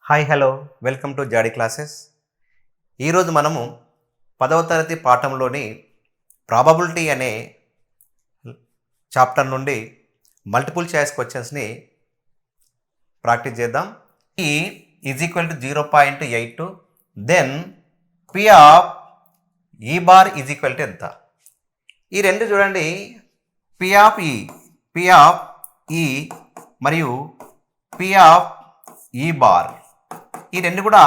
Hi hello welcome to జాడీ classes. ఈరోజు మనము 10వ తరగతి పాఠంలోని ప్రాబబిలిటీ అనే చాప్టర్ నుండి మల్టిపుల్ చాయిస్ క్వశ్చన్స్ని ప్రాక్టీస్ చేద్దాం. E is equal to 0.82 then P of E bar is equal to ఎంత? ఈ రెండు చూడండి, పి ఆఫ్ ఈ మరియు పి ఆఫ్ ఈ బార్, ఈ రెండు కూడా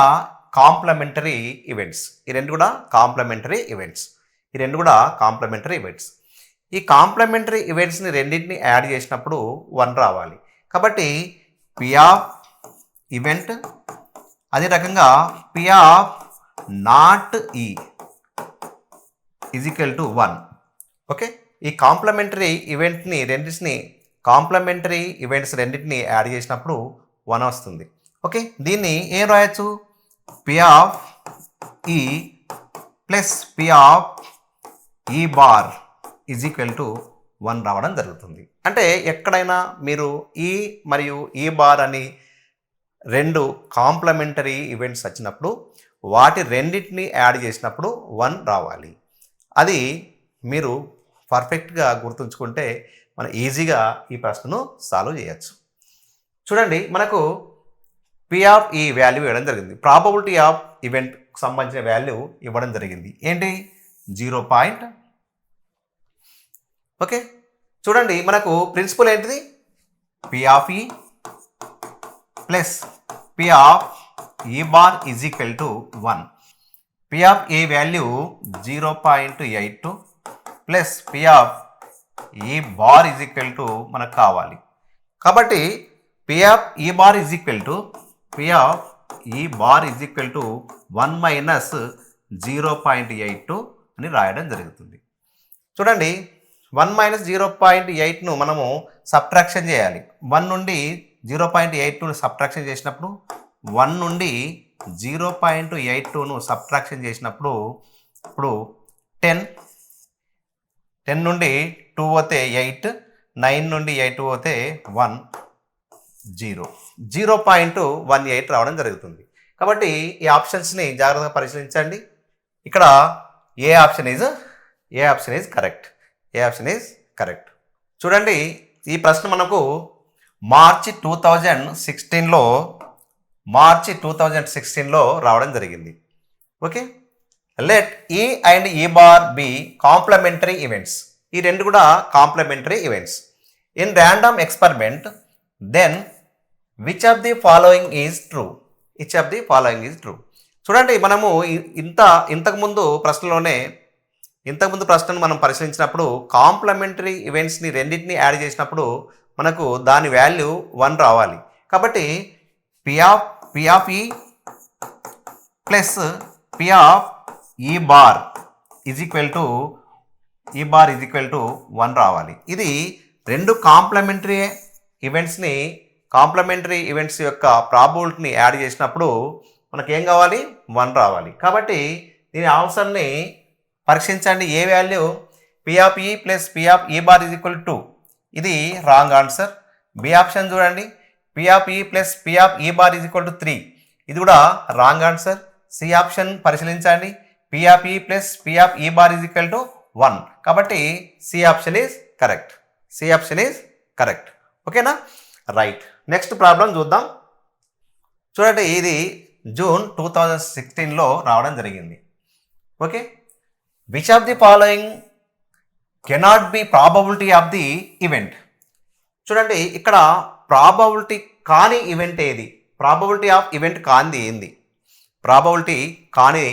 కాంప్లిమెంటరీ ఈవెంట్స్. ఈ కాంప్లిమెంటరీ ఈవెంట్స్ని రెండింటిని యాడ్ చేసినప్పుడు 1 రావాలి. కాబట్టి పి ఆఫ్ ఈవెంట్, అదే రకంగా పి ఆఫ్ నాట్ ఈ ఈజ్ ఈక్వల్ టు 1. ఓకే, ఈ కాంప్లిమెంటరీ ఈవెంట్స్ రెండింటిని యాడ్ చేసినప్పుడు 1 వస్తుంది. ఓకే, దీన్ని ఏం రాయొచ్చు? పి ఆఫ్ ఈ plus P of E bar is equal to 1 రావడం జరుగుతుంది. అంటే ఎక్కడైనా మీరు ఈ మరియు ఈ బార్ అని రెండు కాంప్లిమెంటరీ ఈవెంట్స్ వచ్చినప్పుడు వాటి రెండింటిని యాడ్ చేసినప్పుడు 1 రావాలి. అది మీరు పర్ఫెక్ట్గా గుర్తుంచుకుంటే మనం ఈజీగా ఈ ప్రశ్నను సాల్వ్ చేయొచ్చు. చూడండి, మనకు పి ఆఫ్ ఈ వాల్యూ ఇవ్వడం జరిగింది, ప్రాబబిలిటీ ఆఫ్ ఈవెంట్ సంబంధించిన వాల్యూ ఇవ్వడం జరిగింది. ఏంటి? 0. ఓకే, చూడండి, మనకు ప్రిన్సిపల్ ఏంటిది? పి ఆఫ్ ఈ plus P of E bar is equal to 1. P of A value 0.82 plus P of E bar is equal to మనకు కావాలి. కాబట్టి P of E bar is equal to 1 minus 0.82 అని రాయడం జరుగుతుంది. చూడండి, 1 minus 0.8ను మనము subtraction చేయాలి. 1 నుండి 0.82ను సబ్ట్రాక్షన్ చేసినప్పుడు 1 నుండి 0.82ను సబ్ట్రాక్షన్ చేసినప్పుడు ఇప్పుడు 10 నుండి 2 పోతే 8, 9 నుండి 8 పోతే 1, 0.18 రావడం జరుగుతుంది. కాబట్టి ఈ ఆప్షన్స్ని జాగ్రత్తగా పరిశీలించండి. ఇక్కడ ఏ ఆప్షన్ ఈజ్ కరెక్ట్. చూడండి, ఈ ప్రశ్న మనకు మార్చి 2016లో రావడం జరిగింది. Okay, let E and E bar be complementary events. ఈ రెండు కూడా complementary events in random experiment, then which of the following is true? చూడండి, మనము ఇంతకుముందు ప్రశ్నను మనం పరిశీలించినప్పుడు కాంప్లిమెంటరీ ఈవెంట్స్ని రెండింటిని యాడ్ చేసినప్పుడు మనకు దాని వాల్యూ 1 రావాలి. కాబట్టి పి ఆఫ్ ఈ plus P of E bar is equal to 1 రావాలి. ఇది రెండు కాంప్లిమెంటరీ ఈవెంట్స్ యొక్క ప్రాబబిలిటీని యాడ్ చేసినప్పుడు మనకి ఏం కావాలి? 1 రావాలి. కాబట్టి దీని ఆన్సర్ని పరీక్షించండి. ఏ వాల్యూ? పి ఆఫ్ ఈ plus P of E bar is equal to, ఇది రాంగ్ ఆన్సర్. బి ఆప్షన్ చూడండి, పి ఆఫ్ ఈ plus P of E bar is equal to 3, ఇది కూడా రాంగ్ ఆన్సర్. సి ఆప్షన్ పరిశీలించండి, పి ఆఫ్ ఈ plus P of E bar is equal to 1. కాబట్టి C option is correct. ఓకేనా? Right. Next problem చూద్దాం. చూడండి, ఇది జూన్ 2016లో రావడం జరిగింది. Okay, which of the following cannot be probability of the event? చూడండి, ఇక్కడ ప్రాబబిలిటీ కాని ఈవెంట్ ఏది? ప్రాబబిలిటీ ఆఫ్ ఈవెంట్ కానిది ఏంది? ప్రాబబిలిటీ కాని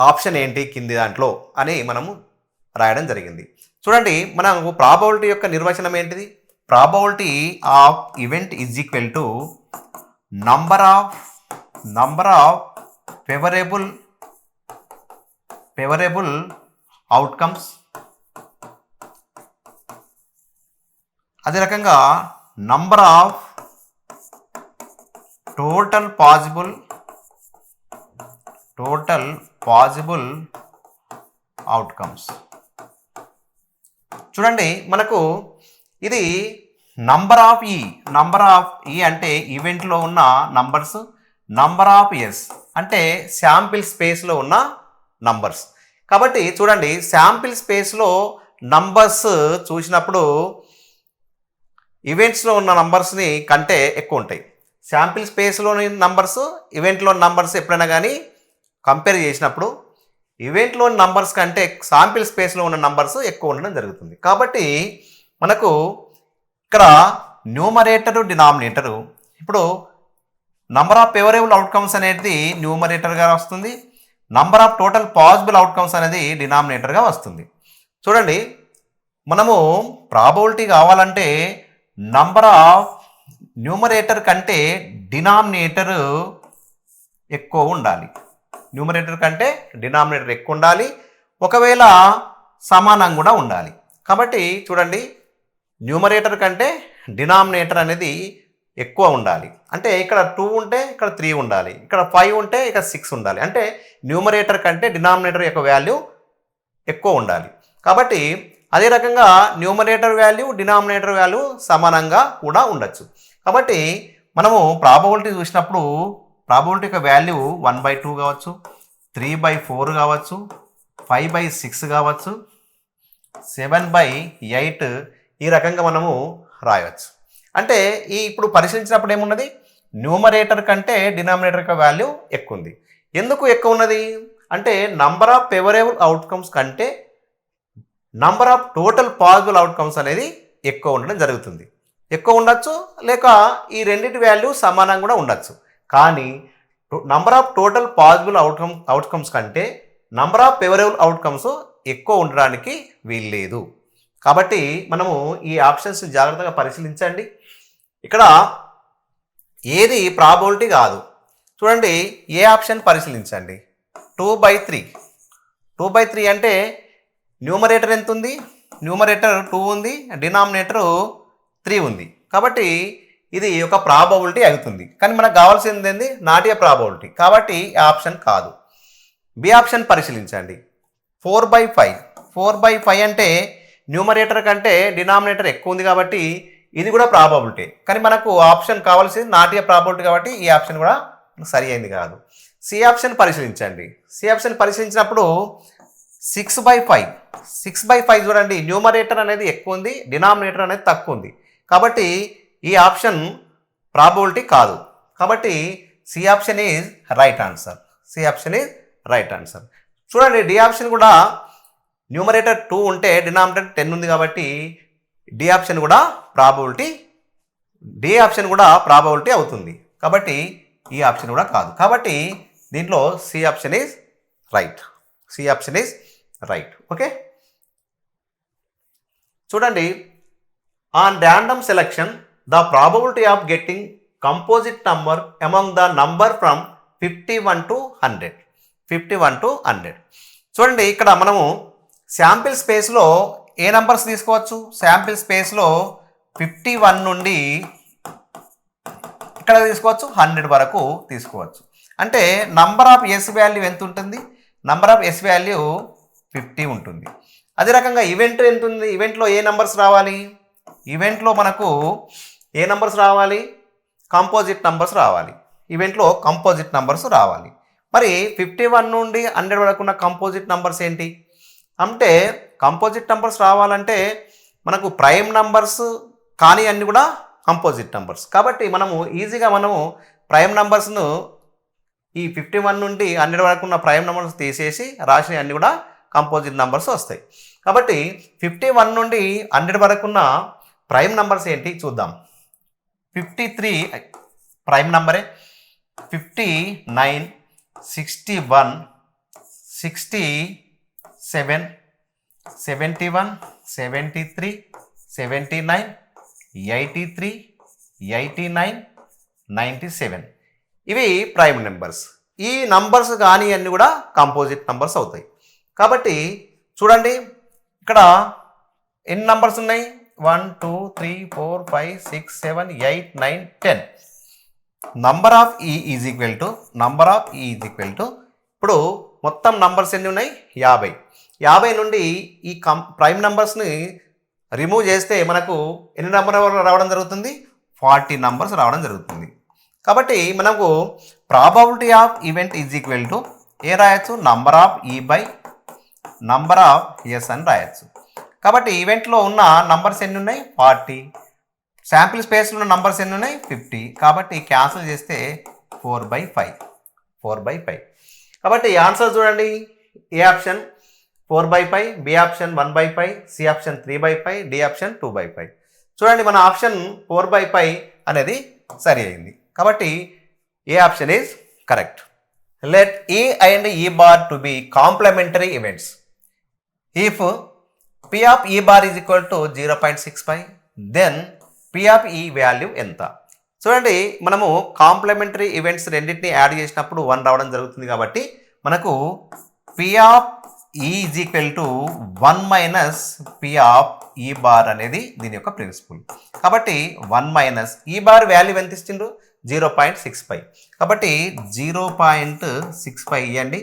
ఆప్షన్ ఏంటి కింది దాంట్లో అని మనము రాయడం జరిగింది. చూడండి, మనకు ప్రాబబిలిటీ యొక్క నిర్వచనం ఏంటిది? Probability of event is equal to number of favourable outcomes, అదే రకంగా number of total possible outcomes. చూడండి, మనకు ఇది నంబర్ ఆఫ్ ఈ అంటే ఈవెంట్లో ఉన్న నంబర్స్, నంబర్ ఆఫ్ ఎస్ అంటే శాంపిల్ స్పేస్లో ఉన్న నంబర్స్. కాబట్టి చూడండి, శాంపిల్ స్పేస్లో నంబర్స్ చూసినప్పుడు ఈవెంట్స్లో ఉన్న నంబర్స్ని కంటే ఎక్కువ ఉంటాయి. శాంపిల్ స్పేస్లోని నంబర్స్, ఈవెంట్లో నంబర్స్ ఎప్పుడైనా కానీ కంపేర్ చేసినప్పుడు ఈవెంట్లోని నంబర్స్ కంటే శాంపిల్ స్పేస్లో ఉన్న నంబర్స్ ఎక్కువ ఉండడం జరుగుతుంది. కాబట్టి మనకు ఇక్కడ న్యూమరేటరు, డినామినేటరు, ఇప్పుడు నంబర్ ఆఫ్ ఫేవరబుల్ అవుట్కమ్స్ అనేది న్యూమరేటర్గా వస్తుంది, number of total possible outcomes అనేది డినామినేటర్గా వస్తుంది. చూడండి, మనము ప్రాబబిలిటీ కావాలంటే నంబర్ ఆఫ్ న్యూమరేటర్ కంటే డినామినేటర్ ఎక్కువ ఉండాలి. న్యూమరేటర్ కంటే డినామినేటర్ ఎక్కువ ఉండాలి, ఒకవేళ సమానంగా కూడా ఉండాలి. కాబట్టి చూడండి, న్యూమరేటర్ కంటే డినామినేటర్ అనేది ఎక్కువ ఉండాలి. అంటే ఇక్కడ 2 ఉంటే ఇక్కడ 3 ఉండాలి, ఇక్కడ 5 ఉంటే ఇక్కడ 6 ఉండాలి. అంటే న్యూమరేటర్ కంటే డినామినేటర్ యొక్క వాల్యూ ఎక్కువ ఉండాలి. కాబట్టి అదే రకంగా న్యూమరేటర్ వాల్యూ, డినామినేటర్ వాల్యూ సమానంగా కూడా ఉండొచ్చు. కాబట్టి మనము ప్రాబబిలిటీ చూసినప్పుడు ప్రాబబిలిటీ యొక్క వాల్యూ 1/2 కావచ్చు, 3/4 కావచ్చు, 5/6 కావచ్చు, 7/8 ఈ రకంగా మనము రాయవచ్చు. అంటే ఇప్పుడు పరిశీలించినప్పుడు ఏమున్నది, న్యూమరేటర్ కంటే డినామినేటర్ యొక్క వాల్యూ ఎక్కువ ఉంది. ఎందుకు ఎక్కువ ఉన్నది అంటే నంబర్ ఆఫ్ ఫేవరబుల్ అవుట్కమ్స్ కంటే number of total possible outcomes అనేది ఎక్కువ ఉండడం జరుగుతుంది. ఎక్కువ ఉండొచ్చు, లేక ఈ రెండింటి వాల్యూ సమానంగా కూడా ఉండొచ్చు. కానీ number of total possible outcomes కంటే నంబర్ ఆఫ్ ఫేవరబుల్ అవుట్కమ్స్ ఎక్కువ ఉండడానికి వీల్లేదు. కాబట్టి మనము ఈ ఆప్షన్స్ జాగ్రత్తగా పరిశీలించండి. ఇక్కడ ఏది ప్రాబబిలిటీ కాదు. చూడండి, ఏ ఆప్షన్ పరిశీలించండి, 2/3. 2/3 అంటే న్యూమరేటర్ ఎంత ఉంది, న్యూమరేటర్ 2 ఉంది, డినామినేటర్ 3 ఉంది. కాబట్టి ఇది ఒక ప్రాబబిలిటీ అవుతుంది. కానీ మనకు కావాల్సింది ఏంది, నాట్ ఏ ప్రాబబిలిటీ. కాబట్టి ఆప్షన్ కాదు. బి ఆప్షన్ పరిశీలించండి, 4/5. 4/5 అంటే న్యూమరేటర్ కంటే డినామినేటర్ ఎక్కువ ఉంది కాబట్టి ఇది కూడా ప్రాబబిలిటీ. కానీ మనకు ఆప్షన్ కావాల్సింది నాట్ ఏ ప్రాబబిలిటీ కాబట్టి ఈ ఆప్షన్ కూడా సరి అయింది కాదు. సి ఆప్షన్ పరిశీలించండి. సి ఆప్షన్ పరిశీలించినప్పుడు 6/5. 6/5 చూడండి, న్యూమరేటర్ అనేది ఎక్కువ ఉంది, డినామినేటర్ అనేది తక్కువ ఉంది. కాబట్టి ఈ ఆప్షన్ ప్రాబబిలిటీ కాదు. కాబట్టి C option is right answer. C option is right answer. చూడండి, డి ఆప్షన్ కూడా న్యూమరేటర్ 2 ఉంటే డినామినేటర్ 10 ఉంది కాబట్టి డి ఆప్షన్ కూడా ప్రాబబిలిటీ అవుతుంది. కాబట్టి ఈ ఆప్షన్ కూడా కాదు. కాబట్టి దీంట్లో C option is right. C option is right. Okay, చూడండి, on random selection the probability of getting composite number among the number from 51 to 100. 51 to 100. చూడండి, ఇక్కడ మనము శాంపిల్ స్పేస్లో ఏ నంబర్స్ తీసుకోవచ్చు, శాంపిల్ స్పేస్లో 51 నుండి ఇక్కడ తీసుకోవచ్చు, 100 వరకు తీసుకోవచ్చు. అంటే నంబర్ ఆఫ్ ఎస్ వాల్యూ ఎంత ఉంటుంది, నంబర్ ఆఫ్ ఎస్ వాల్యూ 50 ఉంటుంది. అదే రకంగా ఈవెంట్ ఎంత ఉంది, ఈవెంట్లో ఏ నంబర్స్ రావాలి, ఈవెంట్లో మనకు ఏ నంబర్స్ రావాలి, కంపోజిట్ నంబర్స్ రావాలి. ఈవెంట్లో కంపోజిట్ నంబర్స్ రావాలి. మరి 51 నుండి 100 వరకు ఉన్న కంపోజిట్ నంబర్స్ ఏంటి అంటే, కంపోజిట్ నంబర్స్ రావాలంటే మనకు ప్రైమ్ నంబర్స్ కానీ అన్నీ కూడా కంపోజిట్ నంబర్స్. కాబట్టి మనము ఈజీగా ప్రైమ్ నంబర్స్ను ఈ 51 నుండి 100 వరకు ఉన్న ప్రైమ్ నంబర్స్ తీసేసి రాసిన అన్నీ కూడా కంపోజిట్ నంబర్స్ వస్తాయి. కాబట్టి 51 నుండి 100 వరకు ఉన్న ప్రైమ్ నంబర్స్ ఏంటి చూద్దాం. 53 ప్రైమ్ నంబరే, 59, 61, 67, 71, 73, 79, 83, 89, 97 ఇవి ప్రైమ్ నెంబర్స్. ఈ నంబర్స్ కానీ అన్నీ కూడా కంపోజిట్ నంబర్స్ అవుతాయి. కాబట్టి చూడండి, ఇక్కడ ఎన్ని నంబర్స్ ఉన్నాయి, 1 2 3 4 5 6 7 8 9 10. Number of E is equal to ఇప్పుడు మొత్తం నంబర్స్ ఎన్ని ఉన్నాయి, 50. 50 నుండి ఈ ప్రైమ్ నంబర్స్ని రిమూవ్ చేస్తే మనకు ఎన్ని నెంబర్ రావడం జరుగుతుంది? 40 నంబర్స్ రావడం జరుగుతుంది. కాబట్టి మనకు probability of event is equal to ఏ రాయొచ్చు? Number of E by number of S అని రాయొచ్చు. కాబట్టి ఈవెంట్లో ఉన్న నంబర్స్ ఎన్ని ఉన్నాయి? 40. శాంపిల్ స్పేస్లో ఉన్న నంబర్స్ ఎన్ని ఉన్నాయి? 50. కాబట్టి క్యాన్సిల్ చేస్తే 4/5. కాబట్టి ఆన్సర్ చూడండి. A option 4/5, B option 1/5, C option 3/5, D option 2/5. చూడండి, మన ఆప్షన్ 4/5 అనేది సరి అయింది. కాబట్టి A option is correct. Let A and E bar to be complementary events. If P of E bar is equal to 0.65, then P of E value ఎంత? చూడండి, మనము complementary events రెండింటిని యాడ్ చేసినప్పుడు 1 రావడం జరుగుతుంది. కాబట్టి మనకు P of E is equal to 1 minus P of E bar అనేది దీని యొక్క ప్రిన్సిపల్. కాబట్టి 1 మైనస్ ఈ బార్ వాల్యూ ఎంత ఇచ్చిండ్రు? 0.65. కాబట్టి 0.65 ఇవ్వండి.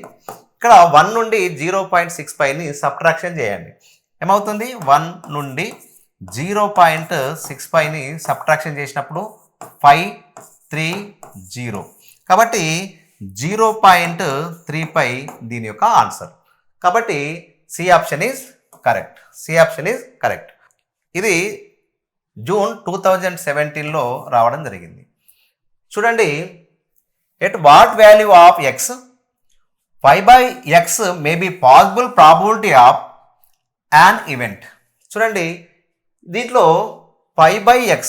ఇక్కడ 1 నుండి 0.65ని సబ్ట్రాక్షన్ చేయండి. ఏమవుతుంది? 1 నుండి 0.65ని సబ్ట్రాక్షన్ చేసినప్పుడు 530. కాబట్టి 0.35 దీని యొక్క ఆన్సర్. కాబట్టి సి ఆప్షన్ ఈజ్ కరెక్ట్. ఇది జూన్ 2017లో రావడం జరిగింది. చూడండి, at what value of X 5/x may be possible probability of an event. చూడండి, దీంట్లో 5/x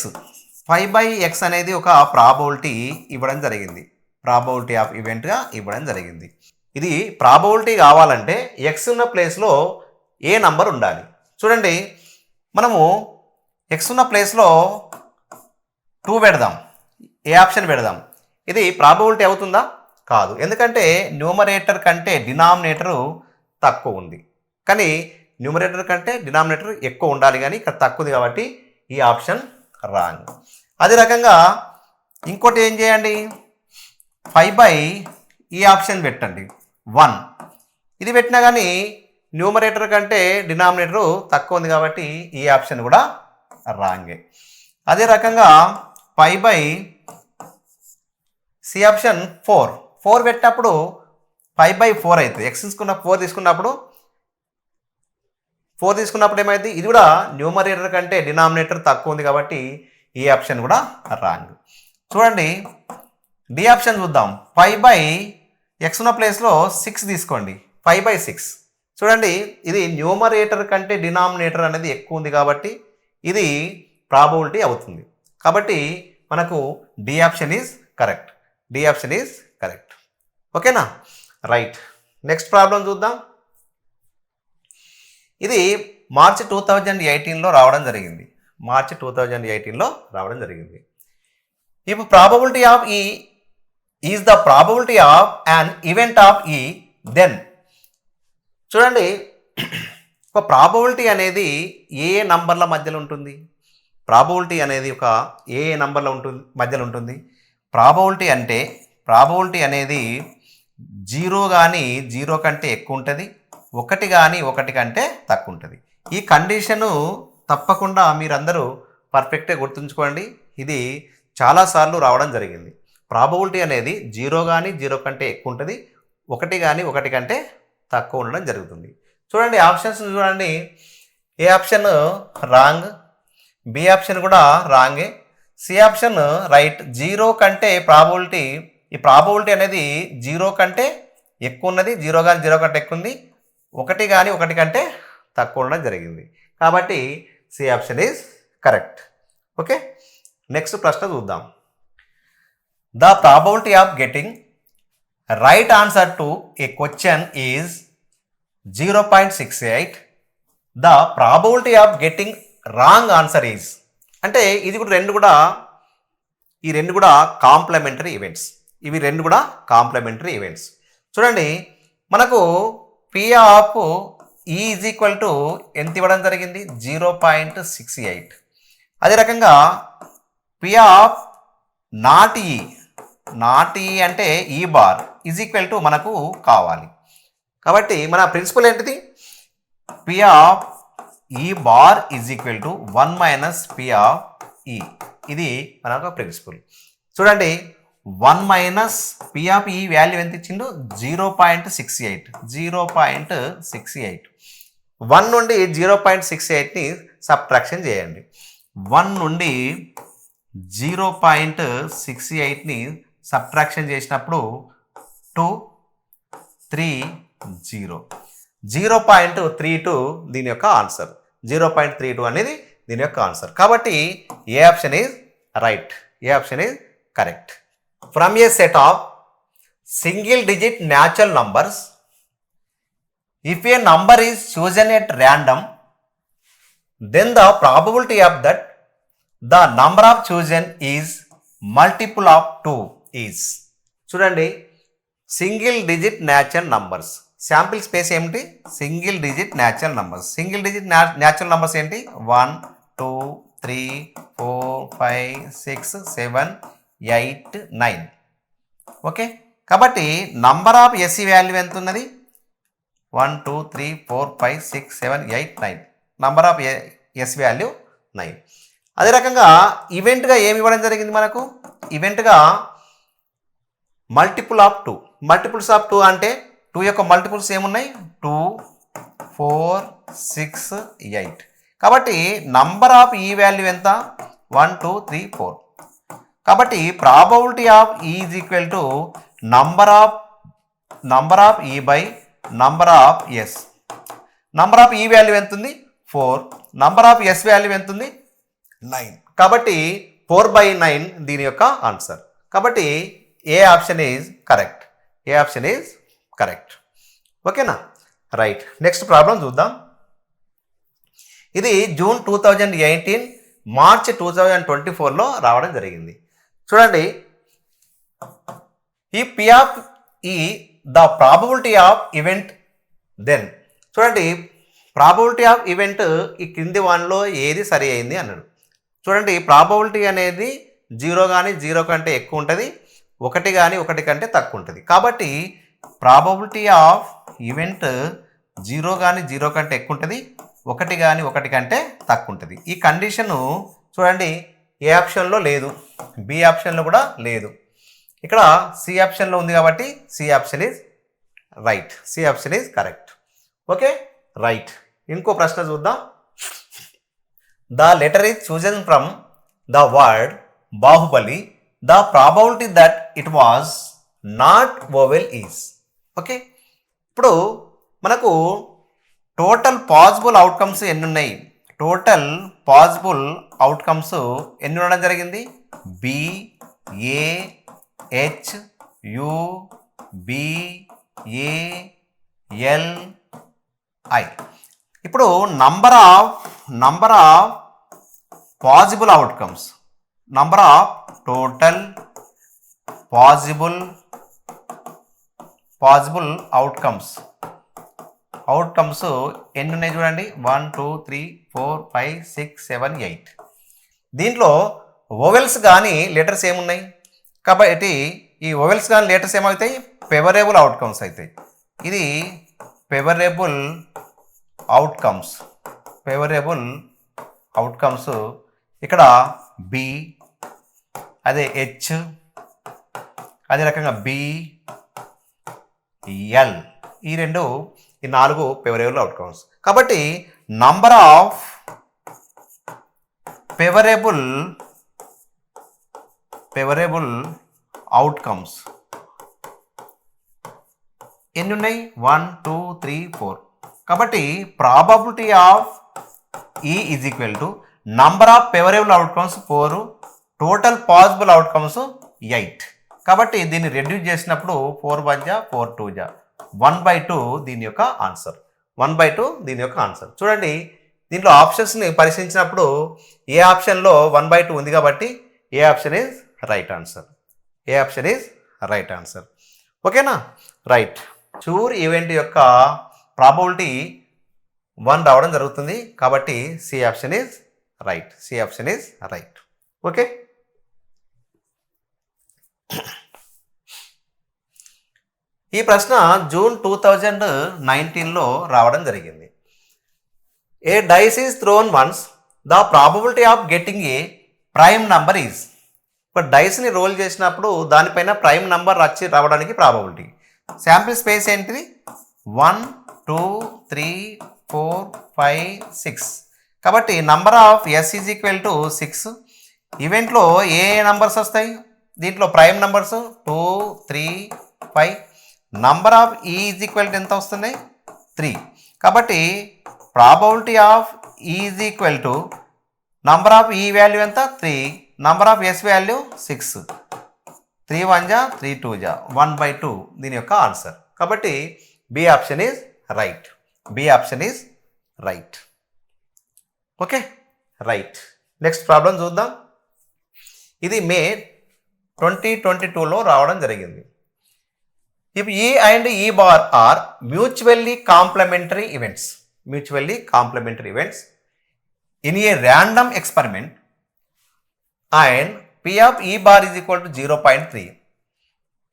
అనేది ఒక ప్రాబబిలిటీ ఇవ్వడం జరిగింది. ప్రాబబిలిటీ ఆఫ్ ఈవెంట్గా ఇవ్వడం జరిగింది. ఇది ప్రాబబిలిటీ కావాలంటే ఎక్స్ ఉన్న ప్లేస్లో ఏ నంబర్ ఉండాలి? చూడండి, మనము ఎక్స్ ఉన్న ప్లేస్లో 2 పెడదాం, ఏ ఆప్షన్ పెడదాం. ఇది ప్రాబబిలిటీ అవుతుందా? కాదు. ఎందుకంటే న్యూమరేటర్ కంటే డినామినేటరు తక్కువ ఉంది. కానీ న్యూమరేటర్ కంటే డినామినేటర్ ఎక్కువ ఉండాలి, కానీ ఇక్కడ తక్కువ ఉంది. కాబట్టి ఈ ఆప్షన్ రాంగ్. అదే రకంగా ఇంకోటి ఏం చేయండి? 5/, ఈ ఆప్షన్ పెట్టండి 1. ఇది పెట్టినా కానీ న్యూమరేటర్ కంటే డినామినేటరు తక్కువ ఉంది. కాబట్టి ఈ ఆప్షన్ కూడా రాంగే. అదే రకంగా 5/, సి ఆప్షన్ 4 పెట్టినప్పుడు 5/4 అవుతుంది. ఎక్స్ తీసుకున్న 4 తీసుకున్నప్పుడు ఏమైంది? ఇది కూడా న్యూమరేటర్ కంటే డినామినేటర్ తక్కువ ఉంది. కాబట్టి ఈ ఆప్షన్ కూడా రాంగ్. చూడండి, డి ఆప్షన్ చూద్దాం. 5/x ఉన్న ప్లేస్లో 6 తీసుకోండి, 5/6. చూడండి, ఇది న్యూమరేటర్ కంటే డినామినేటర్ అనేది ఎక్కువ ఉంది. కాబట్టి ఇది ప్రాబబిలిటీ అవుతుంది. కాబట్టి మనకు డి ఆప్షన్ ఈజ్ కరెక్ట్. ఓకేనా? రైట్. నెక్స్ట్ ప్రాబ్లం చూద్దాం. ఇది మార్చి 2018లో రావడం జరిగింది. ఇప్పుడు probability of E is the probability of an event of ఈ, దెన్. చూడండి, ఒక ప్రాబబిలిటీ అనేది ఏ నంబర్ల మధ్యలో ఉంటుంది? ప్రాబబిలిటీ అనేది ఒక ఏ నంబర్ల మధ్యలో ఉంటుంది? ప్రాబబిలిటీ అనేది 0 కానీ 0 కంటే ఎక్కువ ఉంటుంది, 1 కానీ 1 కంటే తక్కువ ఉంటుంది. ఈ కండిషను తప్పకుండా మీరందరూ పర్ఫెక్ట్గా గుర్తుంచుకోండి. ఇది చాలాసార్లు రావడం జరిగింది. ప్రాబబిలిటీ అనేది 0 కానీ 0 కంటే ఎక్కువ ఉంటుంది, 1 కానీ 1 కంటే తక్కువ ఉండడం జరుగుతుంది. చూడండి, ఆప్షన్స్ చూడండి. A option wrong, B option కూడా రాంగే, సి ఆప్షన్ రైట్. 0 కంటే ఈ ప్రాబబిలిటీ అనేది 0 కంటే ఎక్కువ ఉన్నది, 0 కానీ 0 కంటే ఎక్కువ ఉంది, 1 కానీ 1 కంటే తక్కువ ఉండడం జరిగింది. కాబట్టి C option is correct. Okay, next ప్రశ్న చూద్దాం. The probability of getting right answer to a question is 0.68. The probability of getting wrong answer is. అంటే ఇది కూడా ఈ రెండు కూడా కాంప్లిమెంటరీ ఈవెంట్స్. ఇవి రెండు కూడా కాంప్లిమెంటరీ ఈవెంట్స్. చూడండి, మనకు P of E is equal to ఎంత ఇవ్వడం జరిగింది? 0.68. అదే రకంగా పి ఆఫ్ నాట్ ఈ అంటే ఈ బార్ ఈజ్ ఈక్వల్ టు మనకు కావాలి. కాబట్టి మన ప్రిన్సిపల్ ఏంటిది? P of E bar is equal to 1 minus P of ఈ. ఇది మన ఒక ప్రిన్సిపల్. చూడండి 1 minus P of E value ఎంత ఇచ్చిండు 0.68. 0.68 1 నుండి 0.68ని సబ్ట్రాక్షన్ చేయండి. 1 నుండి 0.68ని సబ్ట్రాక్షన్ చేసినప్పుడు 2 3 0 0.32 దీని యొక్క ఆన్సర్. 0.32 అనేది దీని యొక్క ఆన్సర్. కాబట్టి A option is right. A option is correct. From a set of single digit natural numbers, if a number is chosen at random, then the probability of that the number of chosen is multiple of 2 is. చూడండి single digit natural numbers, sample space ఏమిటి single digit natural numbers. Single digit natural numbers ఏంటి 1 2 3 4 5 6 7 8 9. Okay, కాబట్టి number of SC value ఎంత ఉన్నది 1 2 3 4 5 6 7 8 9. Number of S value 9. అదే రకంగా ఈవెంట్గా ఏమి ఇవ్వడం జరిగింది మనకు, ఈవెంట్గా మల్టిపుల్ ఆఫ్ 2. మల్టిపుల్స్ ఆఫ్ 2 అంటే 2 యొక్క మల్టిపుల్స్ ఏమున్నాయి 2 4 6 8. కాబట్టి నంబర్ ఆఫ్ ఈ వాల్యూ ఎంత 1 2 3 4. కాబట్టి probability of E is equal to number of E by number of S. Number of E value ఎంత ఉంది 4. నంబర్ ఆఫ్ ఎస్ వాల్యూ ఎంత ఉంది 9. కాబట్టి 4/9 దీని యొక్క ఆన్సర్. కాబట్టి A option is correct. A option is correct. ఓకేనా, రైట్. నెక్స్ట్ ప్రాబ్లం చూద్దాం. ఇది జూన్ 2018 మార్చ్ 2024లో రావడం జరిగింది. చూడండి ఈ P of E the probability of event then. చూడండి ప్రాబబిలిటీ ఆఫ్ ఈవెంట్ ఈ క్రింది వానిలో ఏది సరి అయింది అన్నాడు. చూడండి ప్రాబబిలిటీ అనేది 0 కానీ 0 కంటే ఎక్కువ ఉంటుంది, 1 కానీ 1 కంటే తక్కువ ఉంటుంది. కాబట్టి ప్రాబబిలిటీ ఆఫ్ ఈవెంట్ 0 కానీ 0 కంటే ఎక్కువ ఉంటుంది, 1 కానీ 1 కంటే తక్కువ ఉంటుంది. ఈ కండిషను చూడండి ఏ ఆప్షన్లో లేదు, బి ఆప్షన్లో కూడా లేదు, ఇక్కడ సి ఆప్షన్లో ఉంది. కాబట్టి C option is right. C option is correct. Okay, right. ఇంకో ప్రశ్న చూద్దాం. The letter is chosen from the word Baahubali. The probability that it was not vowel is. Okay, ఇప్పుడు మనకు టోటల్ పాసిబుల్ అవుట్కమ్స్ ఎన్ని ఉన్నాయి, టోటల్ పాసిబుల్ అవుట్కమ్స్ ఎన్ని ఉండడం జరిగింది B A H U B A L I. ఇప్పుడు number of possible outcomes, number of total possible outcomes ఎన్ని ఉన్నాయి చూడండి 1 2 3 4 5 6 7 8. దీంట్లో వోవెల్స్ కానీ లెటర్స్ ఏమున్నాయి, కాబట్టి ఈ వోవెల్స్ కానీ లెటర్స్ ఏమవుతాయి ఫేవరబుల్ అవుట్కమ్స్ అవుతాయి. ఇది ఫేవరబుల్ అవుట్కమ్స్. ఇక్కడ బి, అదే హెచ్, అదే రకంగా బి ఎల్, ఈ 4 ఫేవరబుల్ అవుట్కమ్స్. కాబట్టి నంబర్ ఆఫ్ ఫేవరబుల్ అవుట్కమ్స్ ఎన్ని ఉన్నాయి 1 2 3 4. కాబట్టి probability of E is equal to number of favourable outcomes 4, total possible outcomes 8. కాబట్టి దీన్ని రెడ్యూస్ చేసినప్పుడు 4 1 జా 4 2 జా 1/2 దీని యొక్క ఆన్సర్. 1/2 దీని యొక్క ఆన్సర్. చూడండి దీంట్లో ఆప్షన్స్ని పరిశీలించినప్పుడు ఏ ఆప్షన్లో 1/2 ఉంది, కాబట్టి A option is right answer. A option is right answer. ఓకేనా, రైట్. షూర్ ఈవెంట్ యొక్క ప్రాబబిలిటీ 1 రావడం జరుగుతుంది. కాబట్టి C option is right. C option is right. Okay, ఈ ప్రశ్న జూన్ 2019లో రావడం జరిగింది. A dice is thrown once the probability of getting a prime number is. ఒక డైస్ని రోల్ చేసినప్పుడు దానిపైన ప్రైమ్ నంబర్ రావడానికి ప్రాబబిలిటీ. శాంపిల్ స్పేస్ ఏంటిది? 1 2 3 4 5 6. కాబట్టి number of S is equal to 6. ఈవెంట్లో ఏ నంబర్స్ వస్తాయి? దీంట్లో prime numbers 2 3 5. Number of E is equal to ఎంత వస్తున్నాయి? 3. కాబట్టి probability of E is equal to number of E value ఎంత? 3. Number of S value 6. 3 1 జా 3 2 జా 1/2 దీని యొక్క ఆన్సర్. కాబట్టి B option is right. B option is right. Okay, right. Next problem చూద్దాం. ఇది మే 2022లో రావడం జరిగింది. If E and E bar are mutually complementary events, mutually complementary events in a random experiment and P of E bar is equal to 0.3,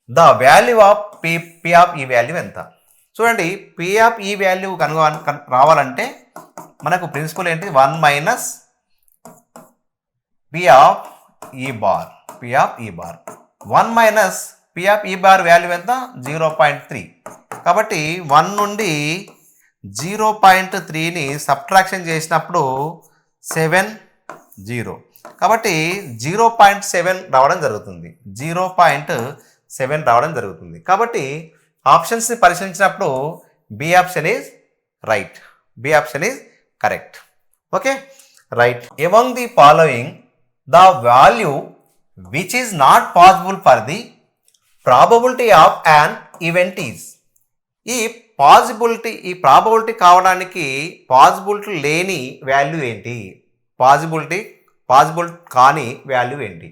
the value of P of E value ఎంత? చూడండి, P of E value రావాలంటే మనకు principal ఏంటి? 1 minus P of E bar. P of E bar 1 minus P of E bar value ఎంత? 0.3. కాబట్టి 1 నుండి 0.3ని subtraction చేసినప్పుడు 7 0. కాబట్టి 0.7 రావడం జరుగుతుంది. 0.7 రావడం జరుగుతుంది. కాబట్టి ఆప్షన్స్ని పరిశీలించినప్పుడు B option is right. B option is correct. Okay, right. Among the following the value which is not possible for the probability of an event is. ఈ ప్రాబబిలిటీ కావడానికి పాసిబిలిటీ లేని వాల్యూ ఏంటి? పాసిబుల్ కాని వాల్యూ ఏంటి?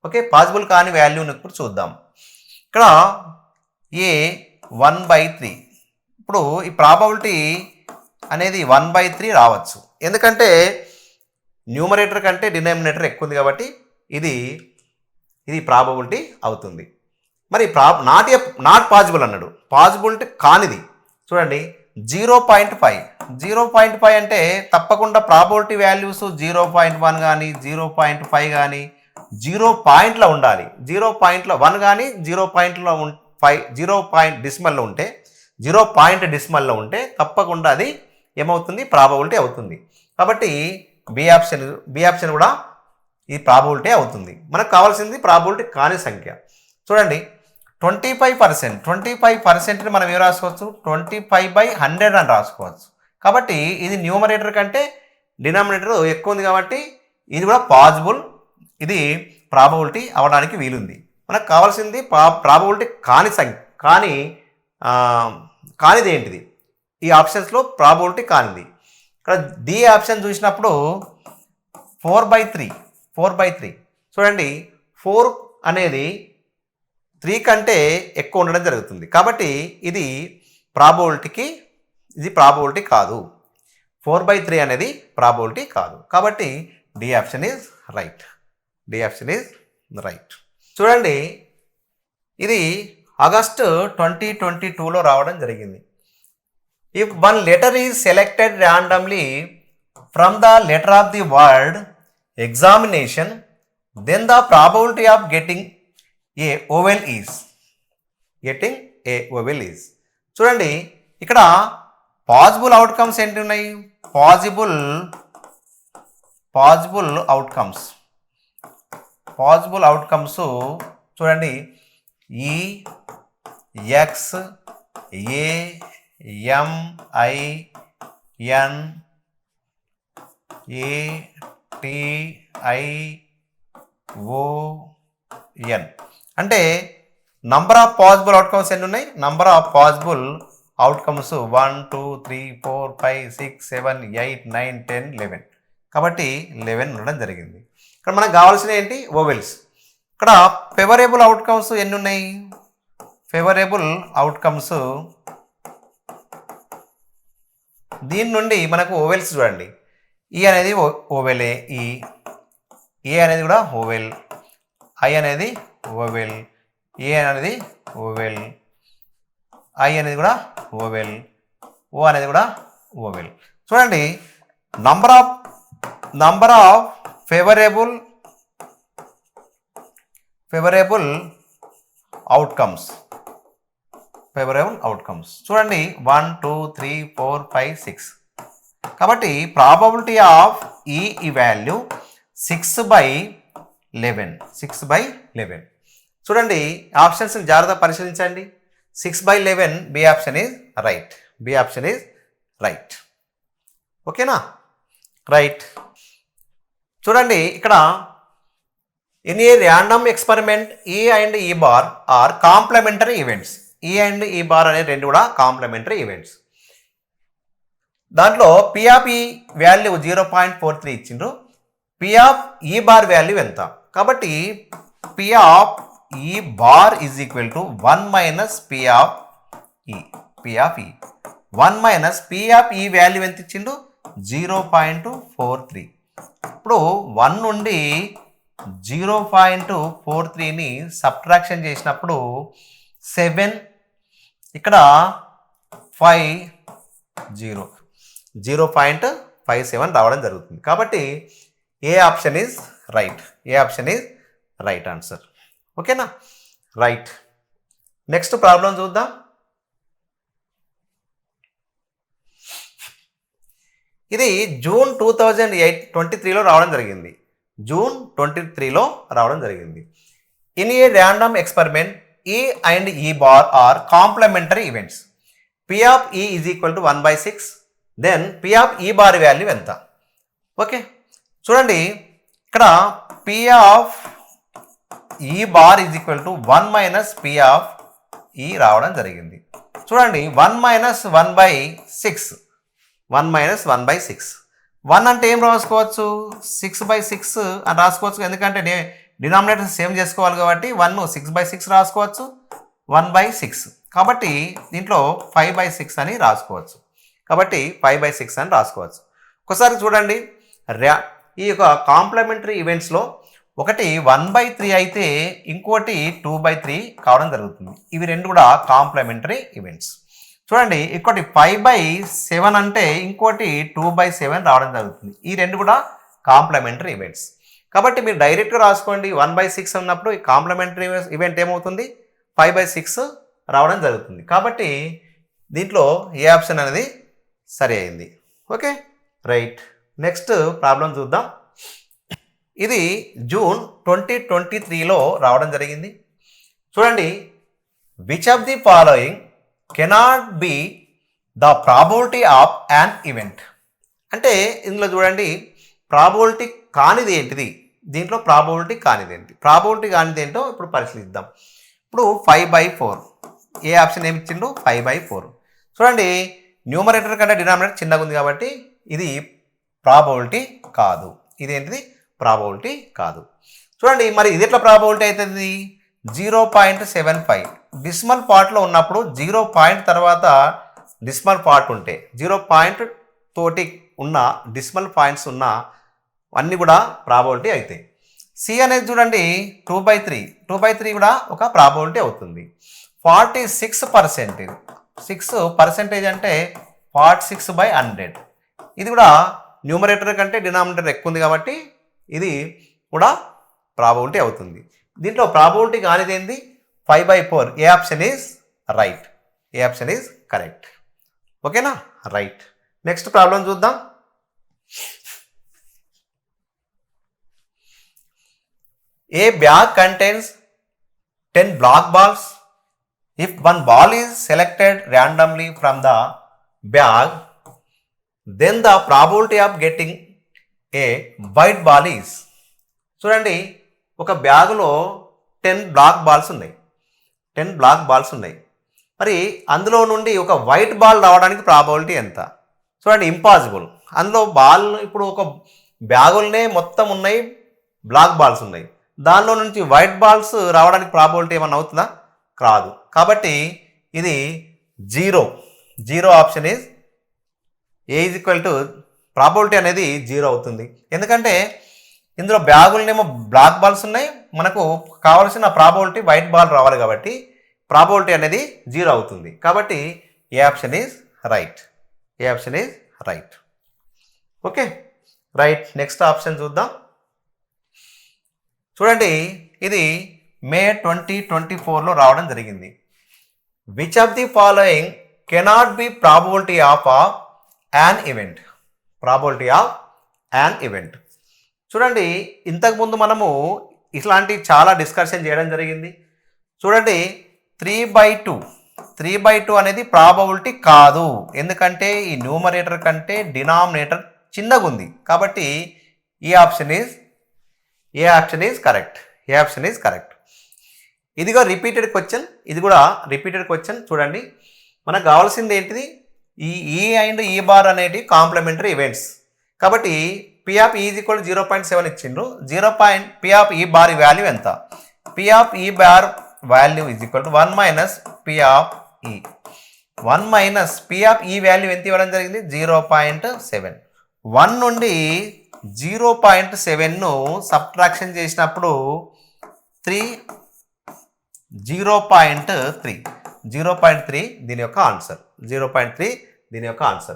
Okay, possible కాని వాల్యూని ఇప్పుడు చూద్దాం. ఇక్కడ ఏ 1/3. ఇప్పుడు ఈ ప్రాబబిలిటీ అనేది 1/3 రావచ్చు. ఎందుకంటే న్యూమరేటర్ కంటే డినామినేటర్ ఎక్కువ ఉంది కాబట్టి ఇది ప్రాబబిలిటీ అవుతుంది. మరి నాట్ పాసిబుల్ అన్నాడు, పాసిబిలిటీ కానిది. చూడండి, 0.5. 0.5 అంటే తప్పకుండా ప్రాబబిలిటీ వాల్యూస్ 0.1 కానీ 0.5 కానీ 0 పాయింట్లో ఉండాలి. 0.1 కానీ 0.5 డెసిమల్లో ఉంటే 0 పాయింట్ డెసిమల్లో ఉంటే తప్పకుండా అది ఏమవుతుంది? ప్రాబబిలిటీ అవుతుంది. కాబట్టి బి ఆప్షన్ కూడా ఈ ప్రాబబిలిటీ అవుతుంది. మనకు కావాల్సింది ప్రాబబిలిటీ కాని సంఖ్య. చూడండి, 25%ని మనం ఏం రాసుకోవచ్చు? 25/100 అని రాసుకోవచ్చు. కాబట్టి ఇది న్యూమరేటర్ కంటే డినామినేటర్ ఎక్కువ ఉంది కాబట్టి ఇది కూడా పాసిబుల్, ఇది ప్రాబబిలిటీ అవడానికి వీలుంది. మనకు కావాల్సింది ప్రాబబిలిటీ కాని సంఖ్య. కానిది ఏంటిది? ఈ ఆప్షన్స్లో ప్రాబబిలిటీ కానిది. ఇక్కడ డి ఆప్షన్ చూసినప్పుడు 4/3. చూడండి, 4 అనేది 3 కంటే ఎక్కువ ఉండడం జరుగుతుంది. కాబట్టి ఇది ప్రాబబిలిటీ కాదు. 4/3 అనేది ప్రాబబిలిటీ కాదు. కాబట్టి D option is right. D option is right. చూడండి, ఇది ఆగస్టు 2022లో రావడం జరిగింది. If one letter is selected randomly from the letter of the word examination, then the probability of getting a vowel is. చూడండి, ఇక్కడ possible outcomes ఏంటి ఉన్నాయి? Possible outcomes చూడండి, E X A M I N A T I O N. అంటే number of possible outcomes ఎన్ని ఉన్నాయి? Number of possible outcomes 1 2 3 4 5 6 7 8 9 10 11. కాబట్టి 11 ఉండడం జరిగింది. ఇక్కడ మనకు కావాల్సిన ఏంటి? ఓవెల్స్. ఇక్కడ ఫేవరబుల్ అవుట్కమ్స్ ఎన్ని ఉన్నాయి? ఫేవరబుల్ అవుట్కమ్స్ దీని నుండి మనకు ఓవెల్స్ చూడండి. ఈ అనేది ఓవెలే, ఏ అనేది కూడా ఓవెల్, ఐ అనేది ఓవెల్, ఏ అనేది ఓవెల్, ఐ అనేది కూడా ఓవెల్, ఓ అనేది కూడా ఓవెల్. చూడండి, number of favorable outcomes. చూడండి 1 2 3 4 5 6. కాబట్టి ప్రాబబిలిటీ ఆఫ్ ఈ వాల్యూ 6/11. చూడండి ఆప్షన్స్ జాగ్రత్తగా పరిశీలించండి. 6/11 బి ఆప్షన్ ఈజ్ రైట్. ఓకేనా? రైట్. చూడండి ఇక్కడ in a random experiment E and E bar are complementary events. ఈ అండ్ ఈ బార్ అనే రెండు కూడా కాంప్లిమెంటరీ ఈవెంట్స్. దాంట్లో పి ఆఫ్ ఈ వాల్యూ 0.43 ఇచ్చిండ్రు. P of E bar value ఎంత? కాబట్టి P of E bar is equal to 1 minus P of ఈ. 1 minus P of E value ఎంత ఇచ్చిండు? 0.43. ఇప్పుడు 1 నుండి 0.43ని సబ్ట్రాక్షన్ చేసినప్పుడు 7, ఇక్కడ 0.57 రావడం జరుగుతుంది. కాబట్టి A option is right answer. ఓకేనా? రైట్. నెక్స్ట్ ప్రాబ్లం చూద్దాం. ఇది జూన్ 2023లో రావడం జరిగింది. In a random experiment E and E bar are complementary events. P of E is equal to 1/6. Then P of E bar value ఎంత? Okay, చూడండి ఇక్కడ P of E bar is equal to 1 minus P of E రావడం జరిగింది. చూడండి 1 minus 1/6. 1 అంటే ఏం రాసుకోవచ్చు? 6/6 అని రాసుకోవచ్చు. ఎందుకంటే డినామినేటర్ సేమ్ చేసుకోవాలి కాబట్టి 1 6/6 రాసుకోవచ్చు. 1/6 కాబట్టి దీంట్లో 5/6 అని రాసుకోవచ్చు. ఒకసారి చూడండి, ఈ యొక్క కాంప్లిమెంటరీ ఈవెంట్స్లో ఒకటి 1/3 అయితే ఇంకోటి 2/3 కావడం జరుగుతుంది. ఇవి రెండు కూడా కాంప్లిమెంటరీ ఈవెంట్స్. చూడండి ఇంకోటి 5/7 అంటే ఇంకోటి 2/7 రావడం జరుగుతుంది. ఈ రెండు కూడా కాంప్లిమెంటరీ ఈవెంట్స్. కాబట్టి మీరు డైరెక్ట్గా రాసుకోండి. 1/6 ఉన్నప్పుడు ఈ కాంప్లిమెంటరీ ఈవెంట్ ఏమవుతుంది? 5/6 రావడం జరుగుతుంది. కాబట్టి దీంట్లో ఏ ఆప్షన్ అనేది సరి అయింది. Okay, right. నెక్స్ట్ ప్రాబ్లం చూద్దాం. ఇది జూన్ 2023లో రావడం జరిగింది. చూడండి, which of the following cannot be the probability of an event. అంటే ఇందులో చూడండి ప్రాబబిలిటీ కానిది ఏంటిది? దీంట్లో ప్రాబబిలిటీ కానిది ఏంటో ఇప్పుడు పరిశీలిద్దాం. ఇప్పుడు 5/4. ఏ ఆప్షన్ ఏమి ఇచ్చిండు? 5/4. చూడండి న్యూమరేటర్ కంటే డినామినేటర్ చిన్నగా ఉంది కాబట్టి ఇది ప్రాబబిలిటీ కాదు. ఇదేంటిది? ప్రాబబిలిటీ కాదు. చూడండి మరి ఇది ఎట్లా ప్రాబబిలిటీ అవుతుంది? 0.75 డిసిమల్ పార్ట్లో ఉన్నప్పుడు 0 పాయింట్ తర్వాత డిసిమల్ పార్ట్ ఉంటే 0 పాయింట్ తోటి ఉన్న డిసిమల్ పాయింట్స్ ఉన్న అన్నీ కూడా ప్రాబబిలిటీ అవుతాయి. సి అనేది చూడండి 2/3 కూడా ఒక ప్రాబబిలిటీ అవుతుంది. 46%. 6% అంటే 46/100. ఇది కూడా న్యూమరేటర్ కంటే డినామినేటర్ ఎక్కువ ఉంది కాబట్టి ఇది కూడా ప్రాబబిలిటీ అవుతుంది. దీంట్లో ప్రాబబిలిటీ కానిది ఏంది? 5/4. A option is right. A option is correct. ఓకేనా? రైట్. నెక్స్ట్ ప్రాబ్లం చూద్దాం. A bag contains 10 black balls. If one ball is selected randomly from the bag, then the probability of getting a white ball is. చూడండి ఒక బ్యాగులో 10 black balls ఉన్నాయి. మరి అందులో నుండి ఒక వైట్ బాల్ రావడానికి ప్రాబబిలిటీ ఎంత? చూడండి ఇంపాసిబుల్. అందులో బాల్ ఇప్పుడు ఒక బ్యాగులనే మొత్తం ఉన్నాయి, బ్లాక్ బాల్స్ ఉన్నాయి. దానిలో నుంచి వైట్ బాల్స్ రావడానికి ప్రాబబిలిటీ ఏమన్నా అవుతుందా? రాదు. కాబట్టి ఇది 0 option is a is equal to probability అనేది 0 అవుతుంది. ఎందుకంటే ఇందులో బ్యాగులనేమో బ్లాక్ బాల్స్ ఉన్నాయి, మనకు కావాల్సిన ప్రాబబిలిటీ వైట్ బాల్ రావాలి కాబట్టి ప్రాబబిలిటీ అనేది 0 అవుతుంది. కాబట్టి A option is right. Okay right. Next option చూద్దాం. చూడండి, ఇది మే 2024లో రావడం జరిగింది. Which of the following cannot be probability of an event. Probability of an event. చూడండి, ఇంతకుముందు మనము ఇట్లాంటి చాలా డిస్కషన్ చేయడం జరిగింది. చూడండి, 3/2 అనేది ప్రాబబిలిటీ కాదు. ఎందుకంటే ఈ న్యూమరేటర్ కంటే డినామినేటర్ చిన్నగా ఉంది. కాబట్టి A option is correct. A option is correct. ఇదిగో రిపీటెడ్ క్వశ్చన్. ఇది కూడా రిపీటెడ్ క్వశ్చన్. చూడండి, మనకు కావాల్సింది ఏంటిది? ఈ అండ్ ఈ బార్ అనేటి కాంప్లిమెంటరీ ఈవెంట్స్. కాబట్టి P of E is equal 0.7 ఇచ్చిండ్రు. P of E bar value ఎంత? P of E bar value is equal to 1 minus P of ఈ. 1 minus P of E value ఎంత ఇవ్వడం జరిగింది? 0.7. 1 నుండి 0.7ను subtraction చేసినప్పుడు 0.3 దీని యొక్క ఆన్సర్. 0.3 దీని యొక్క ఆన్సర్.